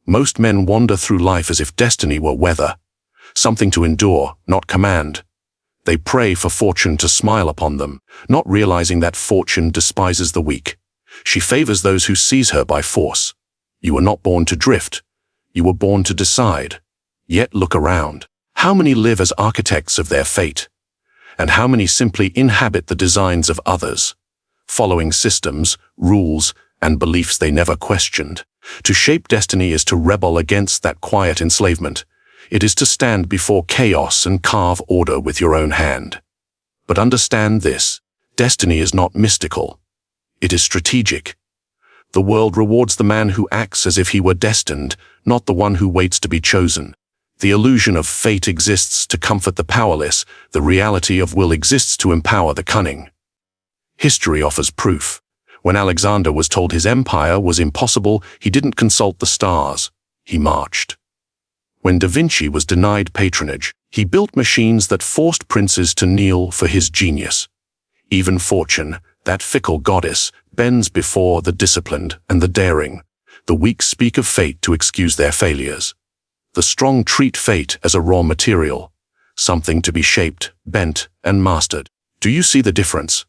Most men wander through life as if destiny were weather, something to endure, not command. They pray for fortune to smile upon them, not realizing that fortune despises the weak. She favors those who seize her by force. You were not born to drift. You were born to decide. Yet look around. How many live as architects of their fate? And how many simply inhabit the designs of others, following systems, rules, and beliefs they never questioned? To shape destiny is to rebel against that quiet enslavement. It is to stand before chaos and carve order with your own hand. But understand this, destiny is not mystical. It is strategic. The world rewards the man who acts as if he were destined, not the one who waits to be chosen. The illusion of fate exists to comfort the powerless. The reality of will exists to empower the cunning. History offers proof. When Alexander was told his empire was impossible, he didn't consult the stars. He marched. When Da Vinci was denied patronage, he built machines that forced princes to kneel for his genius. Even fortune, that fickle goddess, bends before the disciplined and the daring. The weak speak of fate to excuse their failures. The strong treat fate as a raw material, something to be shaped, bent, and mastered. Do you see the difference?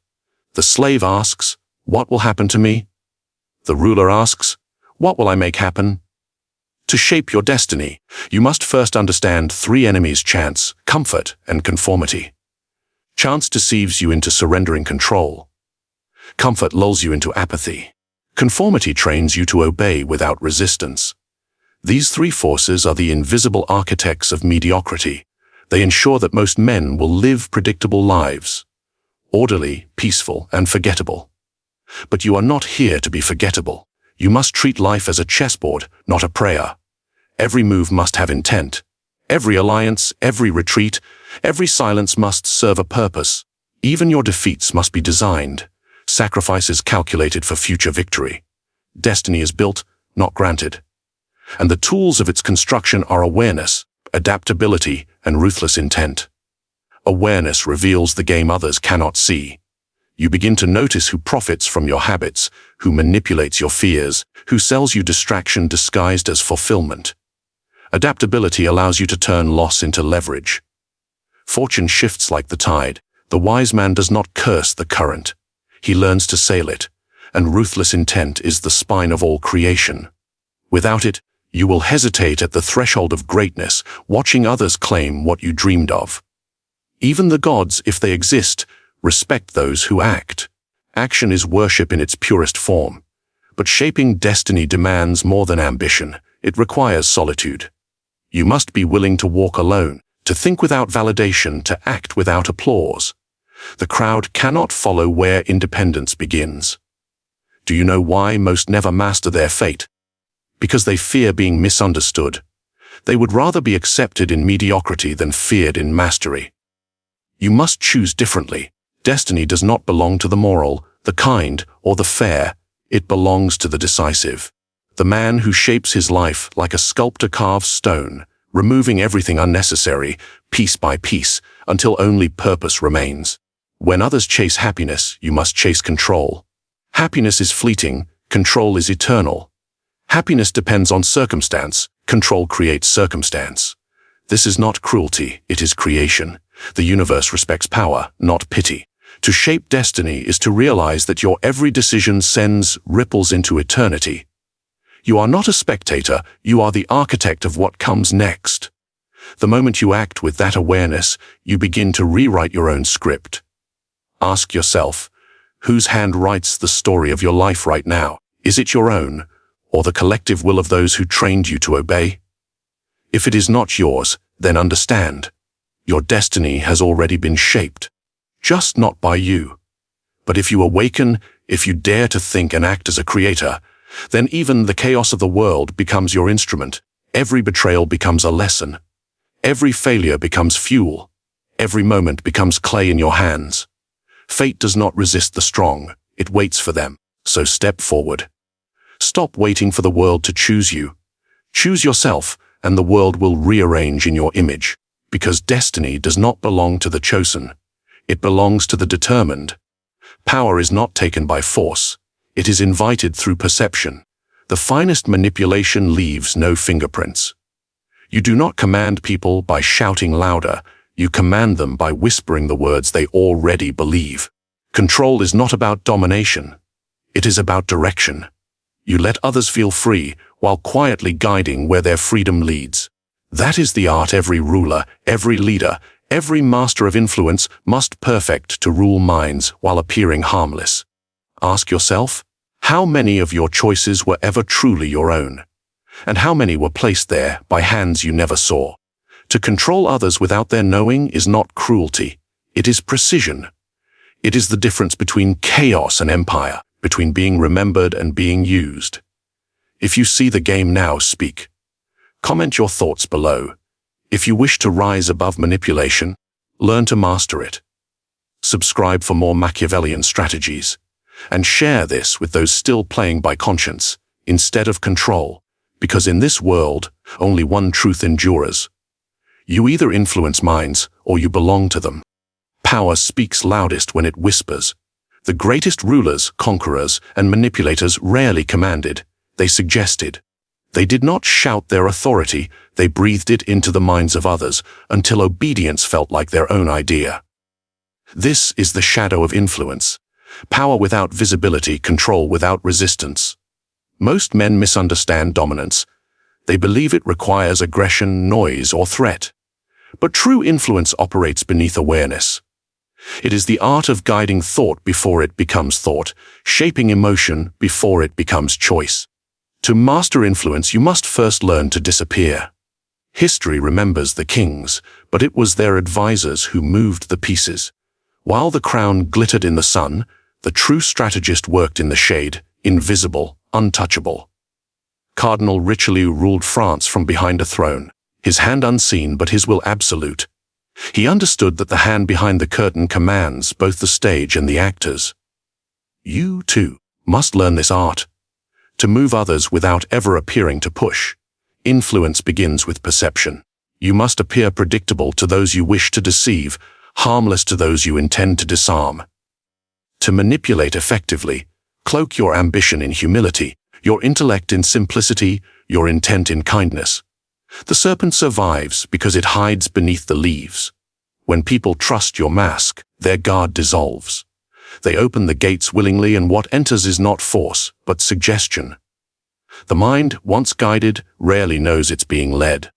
The slave asks, "What will happen to me?" The ruler asks, "What will I make happen?" To shape your destiny, you must first understand three enemies: chance, comfort, and conformity. Chance deceives you into surrendering control. Comfort lulls you into apathy. Conformity trains you to obey without resistance. These three forces are the invisible architects of mediocrity. They ensure that most men will live predictable lives, orderly, peaceful, and forgettable. But you are not here to be forgettable. You must treat life as a chessboard, not a prayer. Every move must have intent. Every alliance, every retreat, every silence must serve a purpose. Even your defeats must be designed. Sacrifices calculated for future victory. Destiny is built, not granted. And the tools of its construction are awareness, adaptability, and ruthless intent. Awareness reveals the game others cannot see. You begin to notice who profits from your habits, who manipulates your fears, who sells you distraction disguised as fulfillment. Adaptability allows you to turn loss into leverage. Fortune shifts like the tide. The wise man does not curse the current. He learns to sail it, and ruthless intent is the spine of all creation. Without it, you will hesitate at the threshold of greatness, watching others claim what you dreamed of. Even the gods, if they exist, respect those who act. Action is worship in its purest form. But shaping destiny demands more than ambition. It requires solitude. You must be willing to walk alone, to think without validation, to act without applause. The crowd cannot follow where independence begins. Do you know why most never master their fate? Because they fear being misunderstood. They would rather be accepted in mediocrity than feared in mastery. You must choose differently. Destiny does not belong to the moral, the kind, or the fair. It belongs to the decisive. The man who shapes his life like a sculptor carves stone, removing everything unnecessary, piece by piece, until only purpose remains. When others chase happiness, you must chase control. Happiness is fleeting, control is eternal. Happiness depends on circumstance, control creates circumstance. This is not cruelty, it is creation. The universe respects power, not pity. To shape destiny is to realize that your every decision sends ripples into eternity. You are not a spectator, you are the architect of what comes next. The moment you act with that awareness, you begin to rewrite your own script. Ask yourself, whose hand writes the story of your life right now? Is it your own, or the collective will of those who trained you to obey? If it is not yours, then understand. Your destiny has already been shaped, just not by you. But if you awaken, if you dare to think and act as a creator, then even the chaos of the world becomes your instrument. Every betrayal becomes a lesson. Every failure becomes fuel. Every moment becomes clay in your hands. Fate does not resist the strong, it waits for them. So step forward. Stop waiting for the world to choose you. Choose yourself, and the world will rearrange in your image. Because destiny does not belong to the chosen. It belongs to the determined. Power is not taken by force. It is invited through perception. The finest manipulation leaves no fingerprints. You do not command people by shouting louder. You command them by whispering the words they already believe. Control is not about domination. It is about direction. You let others feel free while quietly guiding where their freedom leads. That is the art every ruler, every leader, every master of influence must perfect to rule minds while appearing harmless. Ask yourself, how many of your choices were ever truly your own? And how many were placed there by hands you never saw? To control others without their knowing is not cruelty. It is precision. It is the difference between chaos and empire, between being remembered and being used. If you see the game now, speak. Comment your thoughts below. If you wish to rise above manipulation, learn to master it. Subscribe for more Machiavellian strategies, and share this with those still playing by conscience instead of control, because in this world, only one truth endures. You either influence minds or you belong to them. Power speaks loudest when it whispers. The greatest rulers, conquerors, and manipulators rarely commanded. They suggested. They did not shout their authority, they breathed it into the minds of others until obedience felt like their own idea. This is the shadow of influence. Power without visibility, control without resistance. Most men misunderstand dominance. They believe it requires aggression, noise, or threat. But true influence operates beneath awareness. It is the art of guiding thought before it becomes thought, shaping emotion before it becomes choice. To master influence, you must first learn to disappear. History remembers the kings, but it was their advisors who moved the pieces. While the crown glittered in the sun, the true strategist worked in the shade, invisible, untouchable. Cardinal Richelieu ruled France from behind a throne, his hand unseen but his will absolute. He understood that the hand behind the curtain commands both the stage and the actors. You, too, must learn this art. To move others without ever appearing to push. Influence begins with perception. You must appear predictable to those you wish to deceive, harmless to those you intend to disarm. To manipulate effectively, cloak your ambition in humility, your intellect in simplicity, your intent in kindness. The serpent survives because it hides beneath the leaves. When people trust your mask, their guard dissolves. They open the gates willingly, and what enters is not force, but suggestion. The mind, once guided, rarely knows it's being led.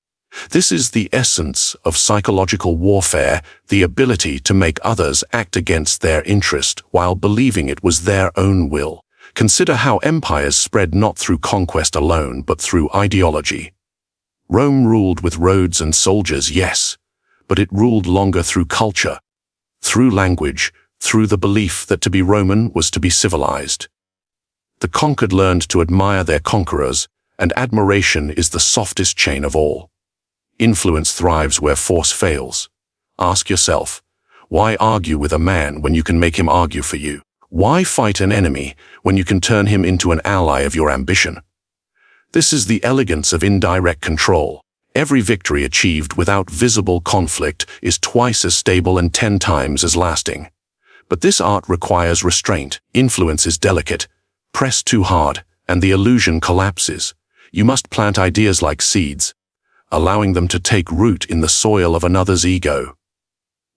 This is the essence of psychological warfare, the ability to make others act against their interest while believing it was their own will. Consider how empires spread not through conquest alone, but through ideology. Rome ruled with roads and soldiers, yes, but it ruled longer through culture, through language, through the belief that to be Roman was to be civilized. The conquered learned to admire their conquerors, and admiration is the softest chain of all. Influence thrives where force fails. Ask yourself, why argue with a man when you can make him argue for you? Why fight an enemy when you can turn him into an ally of your ambition? This is the elegance of indirect control. Every victory achieved without visible conflict is twice as stable and 10 times as lasting. But this art requires restraint. Influence is delicate. Press too hard, and the illusion collapses. You must plant ideas like seeds, allowing them to take root in the soil of another's ego.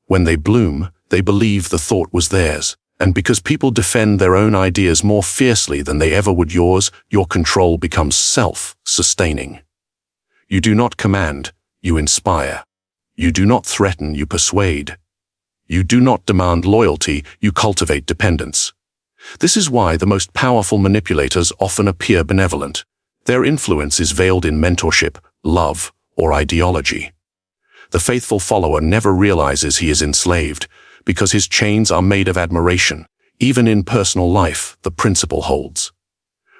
When they bloom, they believe the thought was theirs, and because people defend their own ideas more fiercely than they ever would yours, your control becomes self-sustaining. You do not command, you inspire. You do not threaten, you persuade. You do not demand loyalty, you cultivate dependence. This is why the most powerful manipulators often appear benevolent. Their influence is veiled in mentorship, love, or ideology. The faithful follower never realizes he is enslaved, because his chains are made of admiration. Even in personal life, the principle holds.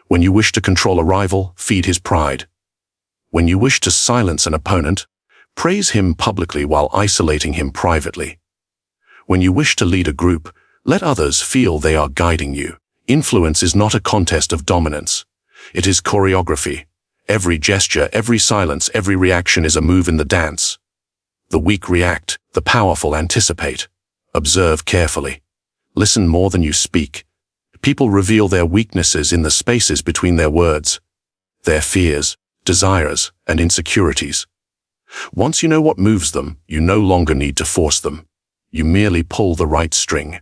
When you wish to control a rival, feed his pride. When you wish to silence an opponent, praise him publicly while isolating him privately. When you wish to lead a group, let others feel they are guiding you. Influence is not a contest of dominance. It is choreography. Every gesture, every silence, every reaction is a move in the dance. The weak react, the powerful anticipate. Observe carefully. Listen more than you speak. People reveal their weaknesses in the spaces between their words. their fears, desires, and insecurities. Once you know what moves them, you no longer need to force them. You merely pull the right string.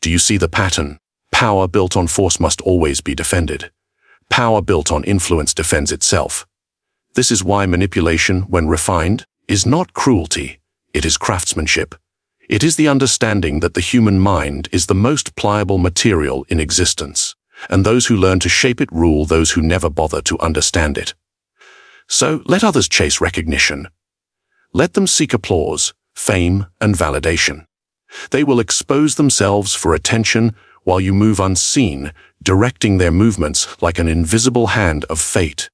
Do you see the pattern? Power built on force must always be defended. Power built on influence defends itself. This is why manipulation, when refined, is not cruelty. It is craftsmanship. It is the understanding that the human mind is the most pliable material in existence, and those who learn to shape it rule those who never bother to understand it. So let others chase recognition. Let them seek applause, fame, and validation. They will expose themselves for attention while you move unseen, directing their movements like an invisible hand of fate.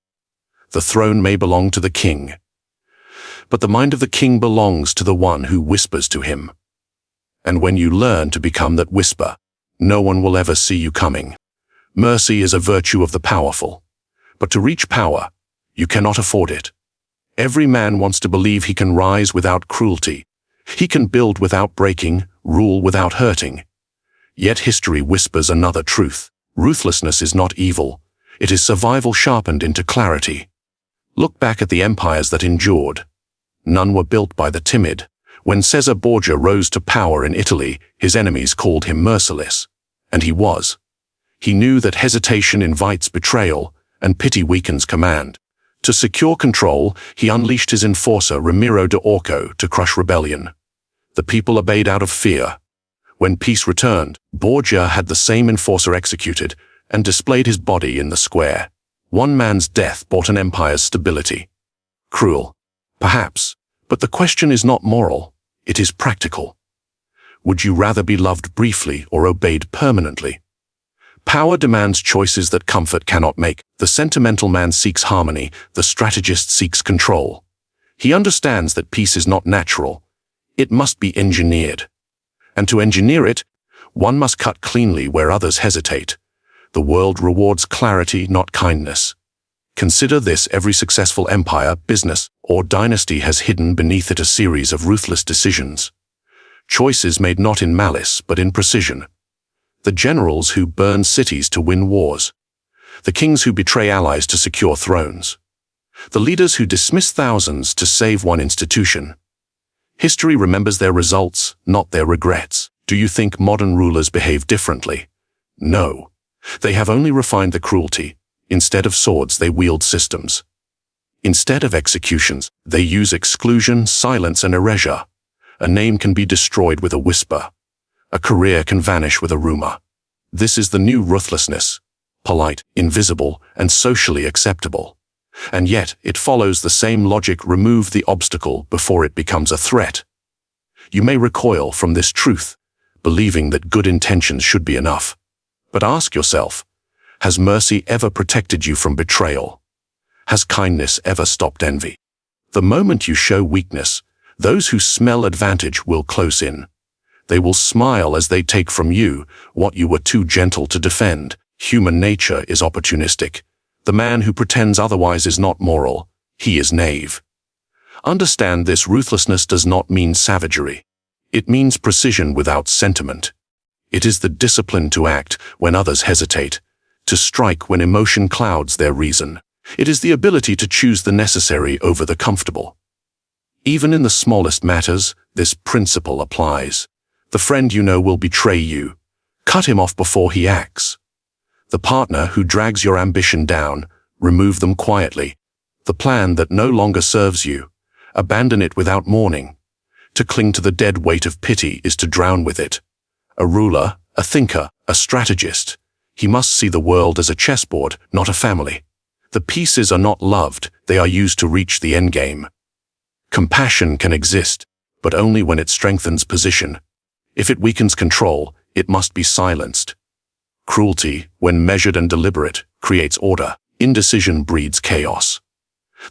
The throne may belong to the king, but the mind of the king belongs to the one who whispers to him. And when you learn to become that whisper, no one will ever see you coming. Mercy is a virtue of the powerful, but to reach power, you cannot afford it. Every man wants to believe he can rise without cruelty. He can build without breaking, rule without hurting. Yet history whispers another truth. Ruthlessness is not evil. It is survival sharpened into clarity. Look back at the empires that endured. None were built by the timid. When Caesar Borgia rose to power in Italy, his enemies called him merciless. And he was. He knew that hesitation invites betrayal, and pity weakens command. To secure control, he unleashed his enforcer Ramiro de Orco to crush rebellion. The people obeyed out of fear. When peace returned, Borgia had the same enforcer executed and displayed his body in the square. One man's death bought an empire's stability. Cruel, perhaps, but the question is not moral, it is practical. Would you rather be loved briefly or obeyed permanently? Power demands choices that comfort cannot make. The sentimental man seeks harmony, the strategist seeks control. He understands that peace is not natural. It must be engineered. And to engineer it, one must cut cleanly where others hesitate. The world rewards clarity, not kindness. Consider this: every successful empire, business, or dynasty has hidden beneath it a series of ruthless decisions. Choices made not in malice, but in precision. The generals who burn cities to win wars. The kings who betray allies to secure thrones. The leaders who dismiss thousands to save one institution. History remembers their results, not their regrets. Do you think modern rulers behave differently? No. They have only refined the cruelty. Instead of swords, they wield systems. Instead of executions, they use exclusion, silence, and erasure. A name can be destroyed with a whisper. A career can vanish with a rumor. This is the new ruthlessness. Polite, invisible, and socially acceptable. And yet, it follows the same logic: remove the obstacle before it becomes a threat. You may recoil from this truth, believing that good intentions should be enough. But ask yourself, has mercy ever protected you from betrayal? Has kindness ever stopped envy? The moment you show weakness, those who smell advantage will close in. They will smile as they take from you what you were too gentle to defend. Human nature is opportunistic. The man who pretends otherwise is not moral. He is knave. Understand this: ruthlessness does not mean savagery. It means precision without sentiment. It is the discipline to act when others hesitate, to strike when emotion clouds their reason. It is the ability to choose the necessary over the comfortable. Even in the smallest matters, this principle applies. The friend you know will betray you. Cut him off before he acts. The partner who drags your ambition down, remove them quietly. The plan that no longer serves you, abandon it without mourning. To cling to the dead weight of pity is to drown with it. A ruler, a thinker, a strategist. He must see the world as a chessboard, not a family. The pieces are not loved, they are used to reach the endgame. Compassion can exist, but only when it strengthens position. If it weakens control, it must be silenced. Cruelty, when measured and deliberate, creates order. Indecision breeds chaos.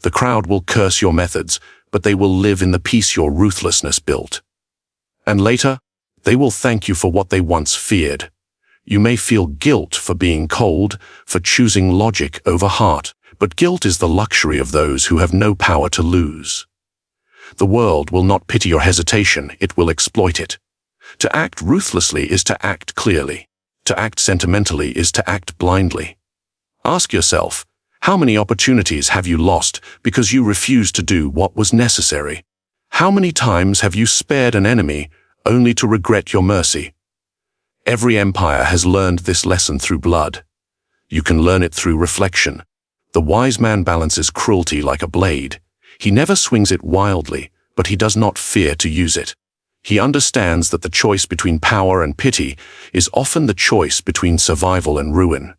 The crowd will curse your methods, but they will live in the peace your ruthlessness built. And later, they will thank you for what they once feared. You may feel guilt for being cold, for choosing logic over heart, but guilt is the luxury of those who have no power to lose. The world will not pity your hesitation, it will exploit it. To act ruthlessly is to act clearly. To act sentimentally is to act blindly. Ask yourself, How many opportunities have you lost because you refused to do what was necessary? How many times have you spared an enemy only to regret your mercy? Every empire has learned this lesson through blood. You can learn it through reflection. The wise man balances cruelty like a blade. He never swings it wildly, but he does not fear to use it. He understands that the choice between power and pity is often the choice between survival and ruin.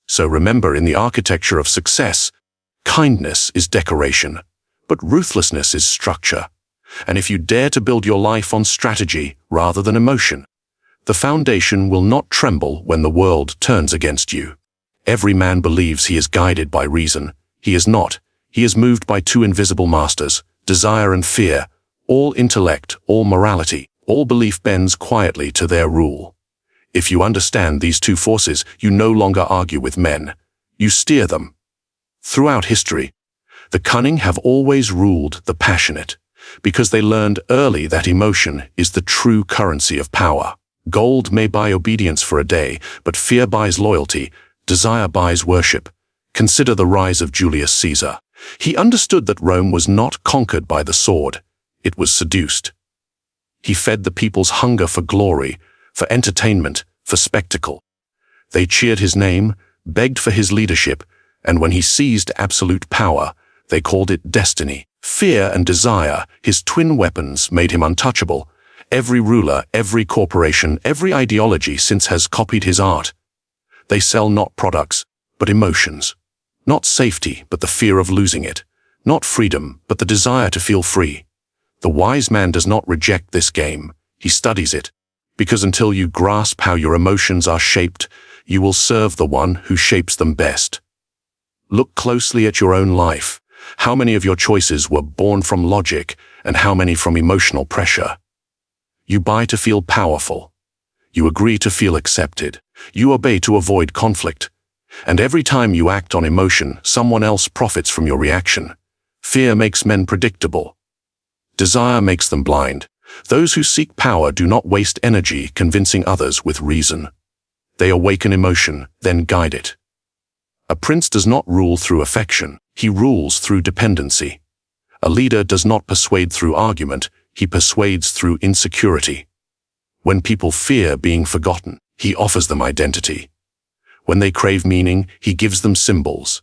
So remember, in the architecture of success, kindness is decoration, but ruthlessness is structure. And if you dare to build your life on strategy rather than emotion, the foundation will not tremble when the world turns against you. Every man believes he is guided by reason. He is not. He is moved by two invisible masters, desire and fear. All intellect, all morality, all belief bends quietly to their rule. If you understand these two forces, you no longer argue with men. You steer them. Throughout history, the cunning have always ruled the passionate, because they learned early that emotion is the true currency of power. Gold may buy obedience for a day, but fear buys loyalty, desire buys worship. Consider the rise of Julius Caesar. He understood that Rome was not conquered by the sword. It was seduced. He fed the people's hunger for glory, for entertainment, for spectacle. They cheered his name, begged for his leadership, and when he seized absolute power, they called it destiny. Fear and desire, his twin weapons, made him untouchable. Every ruler, every corporation, every ideology since has copied his art. They sell not products, but emotions. Not safety, but the fear of losing it. Not freedom, but the desire to feel free. The wise man does not reject this game. He studies it. Because until you grasp how your emotions are shaped, you will serve the one who shapes them best. Look closely at your own life. How many of your choices were born from logic, and how many from emotional pressure? You buy to feel powerful. You agree to feel accepted. You obey to avoid conflict. And every time you act on emotion, someone else profits from your reaction. Fear makes men predictable. Desire makes them blind. Those who seek power do not waste energy convincing others with reason. They awaken emotion, then guide it. A prince does not rule through affection. He rules through dependency. A leader does not persuade through argument. He persuades through insecurity. When people fear being forgotten, he offers them identity. When they crave meaning, he gives them symbols.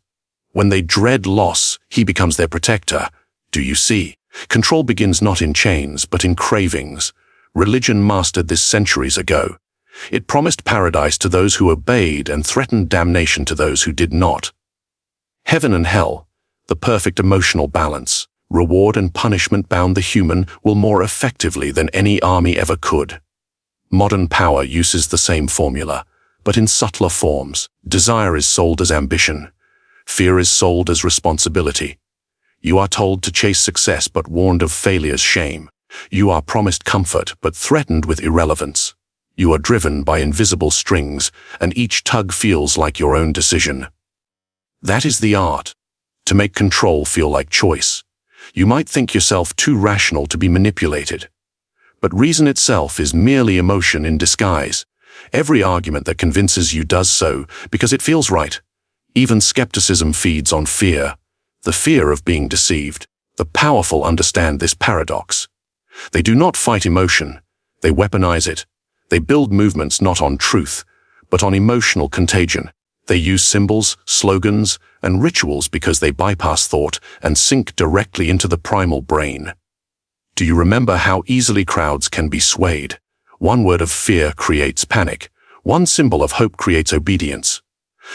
When they dread loss, he becomes their protector. Do you see? Control begins not in chains, but in cravings. Religion mastered this centuries ago. It promised paradise to those who obeyed and threatened damnation to those who did not. Heaven and hell, the perfect emotional balance, reward and punishment bound the human will more effectively than any army ever could. Modern power uses the same formula, but in subtler forms. Desire is sold as ambition. Fear is sold as responsibility. You are told to chase success but warned of failure's shame. You are promised comfort but threatened with irrelevance. You are driven by invisible strings, and each tug feels like your own decision. That is the art, to make control feel like choice. You might think yourself too rational to be manipulated. But reason itself is merely emotion in disguise. Every argument that convinces you does so because it feels right. Even skepticism feeds on fear. The fear of being deceived. The powerful understand this paradox. They do not fight emotion. They weaponize it. They build movements not on truth, but on emotional contagion. They use symbols, slogans, and rituals because they bypass thought and sink directly into the primal brain. Do you remember how easily crowds can be swayed? One word of fear creates panic. One symbol of hope creates obedience.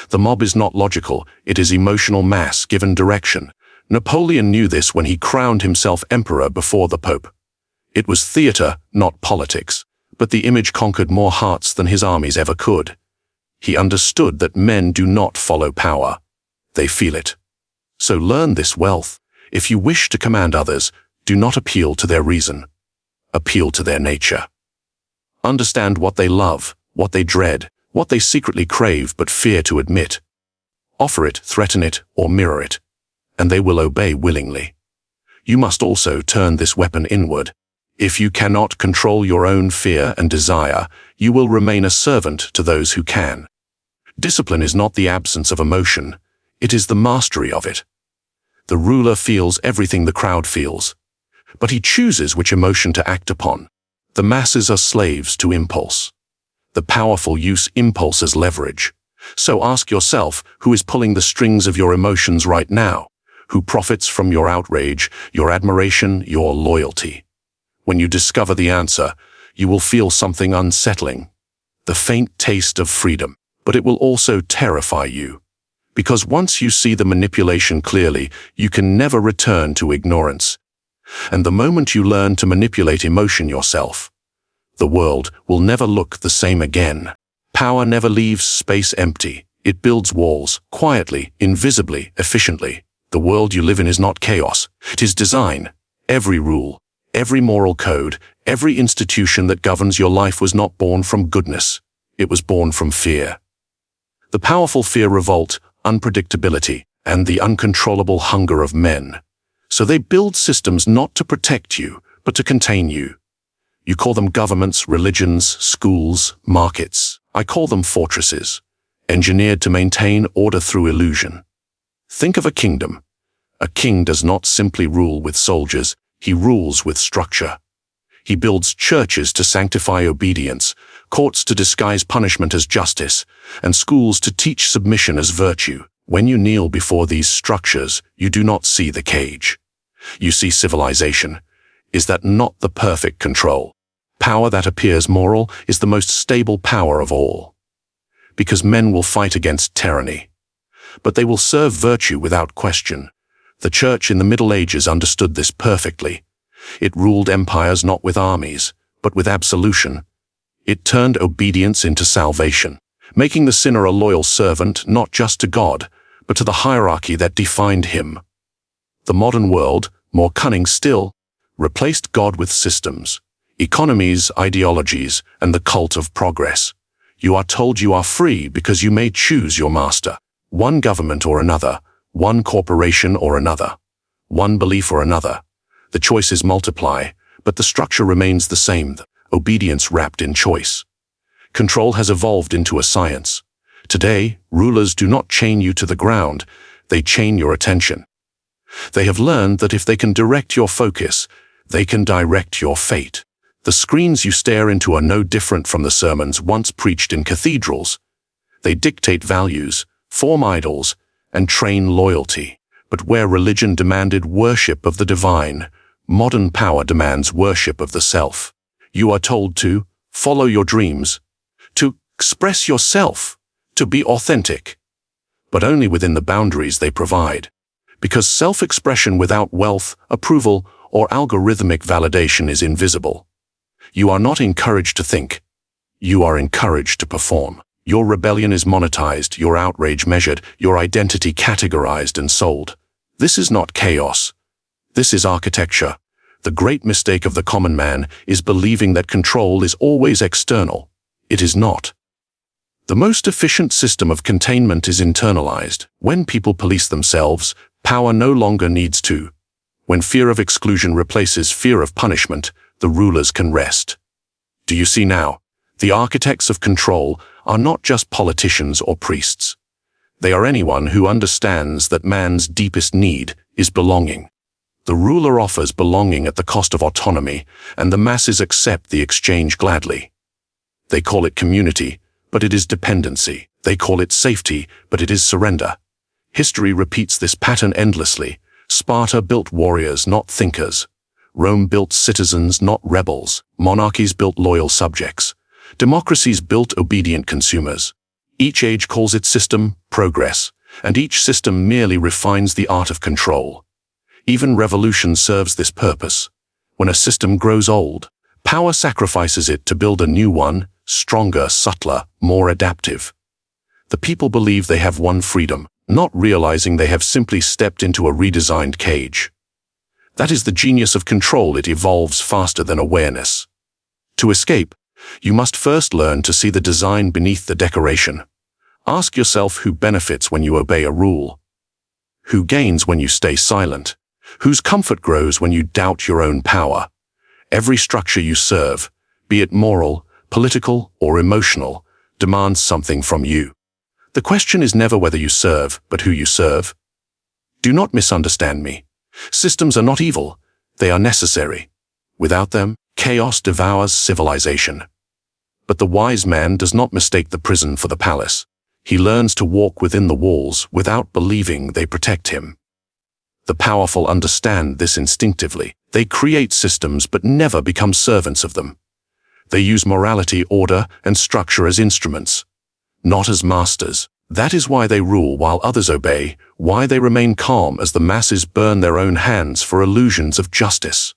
The mob is not logical, it is emotional mass given direction. Napoleon knew this when he crowned himself emperor before the Pope. It was theater, not politics, but the image conquered more hearts than his armies ever could. He understood that men do not follow power. They feel it. So learn this wealth. If you wish to command others, do not appeal to their reason. Appeal to their nature. Understand what they love, what they dread, what they secretly crave but fear to admit. Offer it, threaten it, or mirror it, and they will obey willingly. You must also turn this weapon inward. If you cannot control your own fear and desire, you will remain a servant to those who can. Discipline is not the absence of emotion. It is the mastery of it. The ruler feels everything the crowd feels, but he chooses which emotion to act upon. The masses are slaves to impulse. The powerful use impulse as leverage. So ask yourself, who is pulling the strings of your emotions right now? Who profits from your outrage, your admiration, your loyalty? When you discover the answer, you will feel something unsettling. The faint taste of freedom. But it will also terrify you. Because once you see the manipulation clearly, you can never return to ignorance. And the moment you learn to manipulate emotion yourself, the world will never look the same again. Power never leaves space empty. It builds walls, quietly, invisibly, efficiently. The world you live in is not chaos. It is design. Every rule, every moral code, every institution that governs your life was not born from goodness. It was born from fear. The powerful fear revolt, unpredictability, and the uncontrollable hunger of men. So they build systems not to protect you, but to contain you. You call them governments, religions, schools, markets. I call them fortresses, engineered to maintain order through illusion. Think of a kingdom. A king does not simply rule with soldiers, he rules with structure. He builds churches to sanctify obedience, courts to disguise punishment as justice, and schools to teach submission as virtue. When you kneel before these structures, you do not see the cage. You see civilization. Is that not the perfect control? Power that appears moral is the most stable power of all. Because men will fight against tyranny. But they will serve virtue without question. The Church in the Middle Ages understood this perfectly. It ruled empires not with armies, but with absolution. It turned obedience into salvation, making the sinner a loyal servant not just to God, but to the hierarchy that defined him. The modern world, more cunning still, replaced God with systems, economies, ideologies, and the cult of progress. You are told you are free because you may choose your master. One government or another, one corporation or another, one belief or another. The choices multiply, but the structure remains the same, obedience wrapped in choice. Control has evolved into a science. Today, rulers do not chain you to the ground, they chain your attention. They have learned that if they can direct your focus, they can direct your fate. The screens you stare into are no different from the sermons once preached in cathedrals. They dictate values, form idols, and train loyalty. But where religion demanded worship of the divine, modern power demands worship of the self. You are told to follow your dreams, to express yourself, to be authentic, but only within the boundaries they provide. Because self-expression without wealth, approval, or algorithmic validation is invisible. You are not encouraged to think. You are encouraged to perform. Your rebellion is monetized, your outrage measured, your identity categorized and sold. This is not chaos. This is architecture. The great mistake of the common man is believing that control is always external. It is not. The most efficient system of containment is internalized. When people police themselves, power no longer needs to. When fear of exclusion replaces fear of punishment, the rulers can rest. Do you see now? The architects of control are not just politicians or priests. They are anyone who understands that man's deepest need is belonging. The ruler offers belonging at the cost of autonomy, and the masses accept the exchange gladly. They call it community, but it is dependency. They call it safety, but it is surrender. History repeats this pattern endlessly. Sparta built warriors, not thinkers. Rome built citizens, not rebels. Monarchies built loyal subjects. Democracies built obedient consumers. Each age calls its system progress, and each system merely refines the art of control. Even revolution serves this purpose. When a system grows old, power sacrifices it to build a new one, stronger, subtler, more adaptive. The people believe they have won freedom, not realizing they have simply stepped into a redesigned cage. That is the genius of control. It evolves faster than awareness. To escape, you must first learn to see the design beneath the decoration. Ask yourself who benefits when you obey a rule. Who gains when you stay silent? Whose comfort grows when you doubt your own power? Every structure you serve, be it moral, political, or emotional, demands something from you. The question is never whether you serve, but who you serve. Do not misunderstand me. Systems are not evil. They are necessary. Without them, chaos devours civilization. But the wise man does not mistake the prison for the palace. He learns to walk within the walls without believing they protect him. The powerful understand this instinctively. They create systems but never become servants of them. They use morality, order, and structure as instruments, not as masters. That is why they rule while others obey, why they remain calm as the masses burn their own hands for illusions of justice.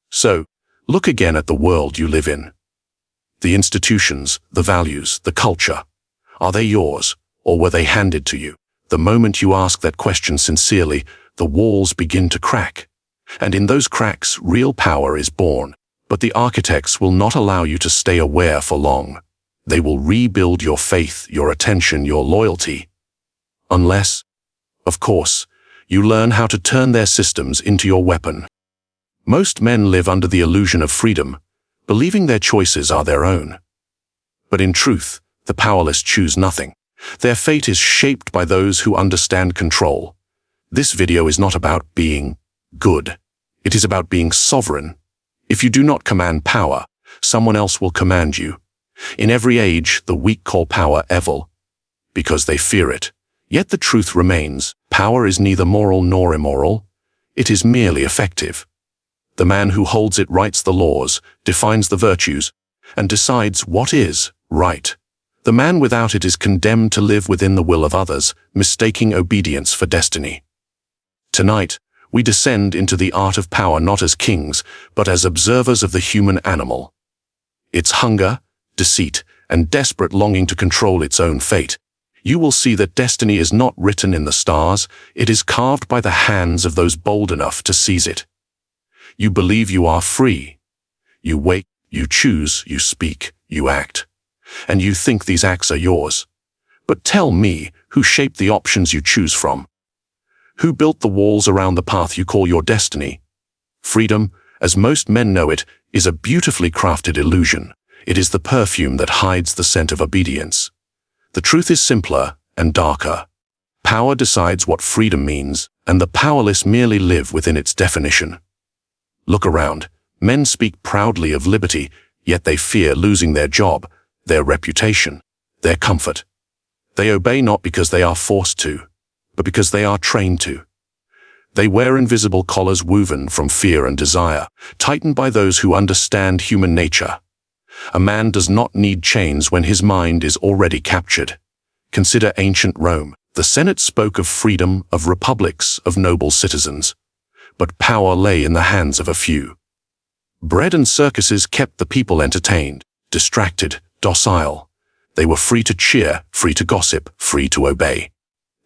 So, look again at the world you live in. The institutions, the values, the culture. Are they yours, or were they handed to you? The moment you ask that question sincerely, the walls begin to crack. And in those cracks, real power is born. But the architects will not allow you to stay aware for long. They will rebuild your faith, your attention, your loyalty. Unless, of course, you learn how to turn their systems into your weapon. Most men live under the illusion of freedom, believing their choices are their own. But in truth, the powerless choose nothing. Their fate is shaped by those who understand control. This video is not about being good. It is about being sovereign. If you do not command power, someone else will command you. In every age, the weak call power evil, because they fear it. Yet the truth remains, power is neither moral nor immoral. It is merely effective. The man who holds it writes the laws, defines the virtues, and decides what is right. The man without it is condemned to live within the will of others, mistaking obedience for destiny. Tonight, we descend into the art of power not as kings, but as observers of the human animal. Its hunger, deceit, and desperate longing to control its own fate. You will see that destiny is not written in the stars, it is carved by the hands of those bold enough to seize it. You believe you are free. You wake, you choose, you speak, you act. And you think these acts are yours. But tell me, who shaped the options you choose from? Who built the walls around the path you call your destiny? Freedom, as most men know it, is a beautifully crafted illusion. It is the perfume that hides the scent of obedience. The truth is simpler and darker. Power decides what freedom means, and the powerless merely live within its definition. Look around. Men speak proudly of liberty, yet they fear losing their job, their reputation, their comfort. They obey not because they are forced to, but because they are trained to. They wear invisible collars woven from fear and desire, tightened by those who understand human nature. A man does not need chains when his mind is already captured. Consider ancient Rome. The Senate spoke of freedom, of republics, of noble citizens. But power lay in the hands of a few. Bread and circuses kept the people entertained, distracted, docile. They were free to cheer, free to gossip, free to obey.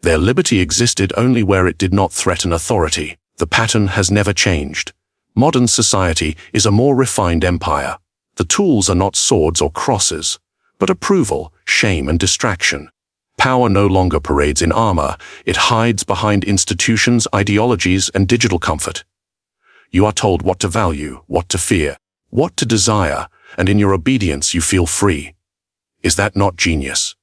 Their liberty existed only where it did not threaten authority. The pattern has never changed. Modern society is a more refined empire. The tools are not swords or crosses, but approval, shame, and distraction. Power no longer parades in armor. It hides behind institutions, ideologies, and digital comfort. You are told what to value, what to fear, what to desire, and in your obedience you feel free. Is that not genius?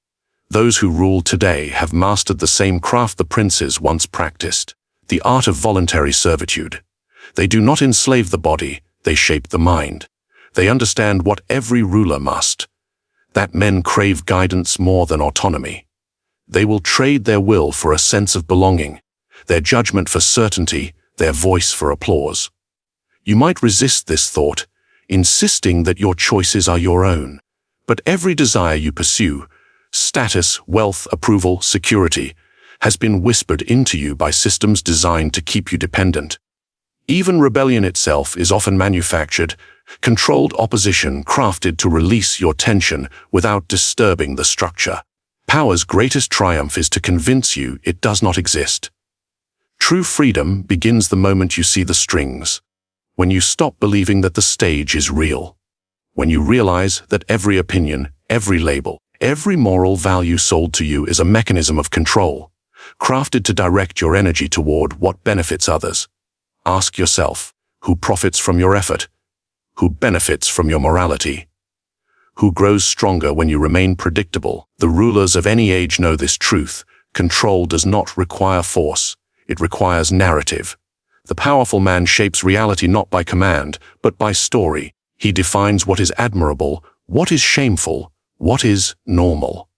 Those who rule today have mastered the same craft the princes once practiced, the art of voluntary servitude. They do not enslave the body, they shape the mind. They understand what every ruler must, that men crave guidance more than autonomy. They will trade their will for a sense of belonging, their judgment for certainty, their voice for applause. You might resist this thought, insisting that your choices are your own. But every desire you pursue, status, wealth, approval, security, has been whispered into you by systems designed to keep you dependent. Even rebellion itself is often manufactured, controlled opposition crafted to release your tension without disturbing the structure. Power's greatest triumph is to convince you it does not exist. True freedom begins the moment you see the strings, when you stop believing that the stage is real, when you realize that every opinion, every label, every moral value sold to you is a mechanism of control, crafted to direct your energy toward what benefits others. Ask yourself, who profits from your effort? Who benefits from your morality? Who grows stronger when you remain predictable? The rulers of any age know this truth. Control does not require force. It requires narrative. The powerful man shapes reality not by command, but by story. He defines what is admirable, what is shameful, what is normal.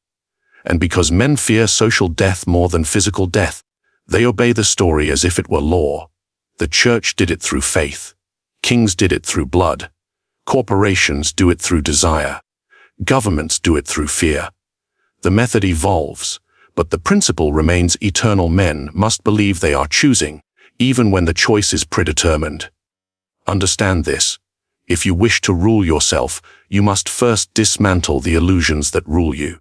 And because men fear social death more than physical death, they obey the story as if it were law. The church did it through faith. Kings did it through blood. Corporations do it through desire. Governments do it through fear. The method evolves, but the principle remains eternal. Men must believe they are choosing, even when the choice is predetermined. Understand this. If you wish to rule yourself, you must first dismantle the illusions that rule you.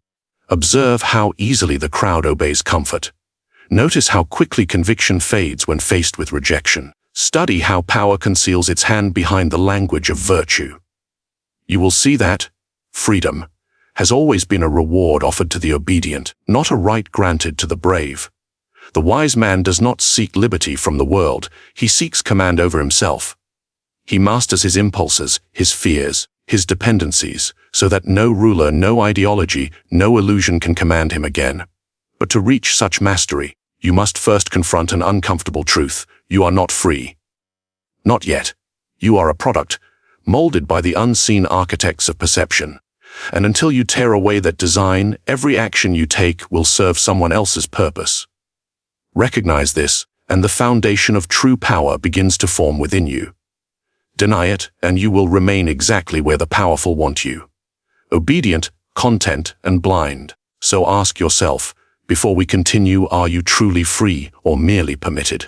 Observe how easily the crowd obeys comfort. Notice how quickly conviction fades when faced with rejection. Study how power conceals its hand behind the language of virtue. You will see that freedom has always been a reward offered to the obedient, not a right granted to the brave. The wise man does not seek liberty from the world, he seeks command over himself. He masters his impulses, his fears, his dependencies, so that no ruler, no ideology, no illusion can command him again. But to reach such mastery, you must first confront an uncomfortable truth. You are not free. Not yet. You are a product, molded by the unseen architects of perception. And until you tear away that design, every action you take will serve someone else's purpose. Recognize this, and the foundation of true power begins to form within you. Deny it, and you will remain exactly where the powerful want you. Obedient, content, and blind. So ask yourself, before we continue, are you truly free or merely permitted?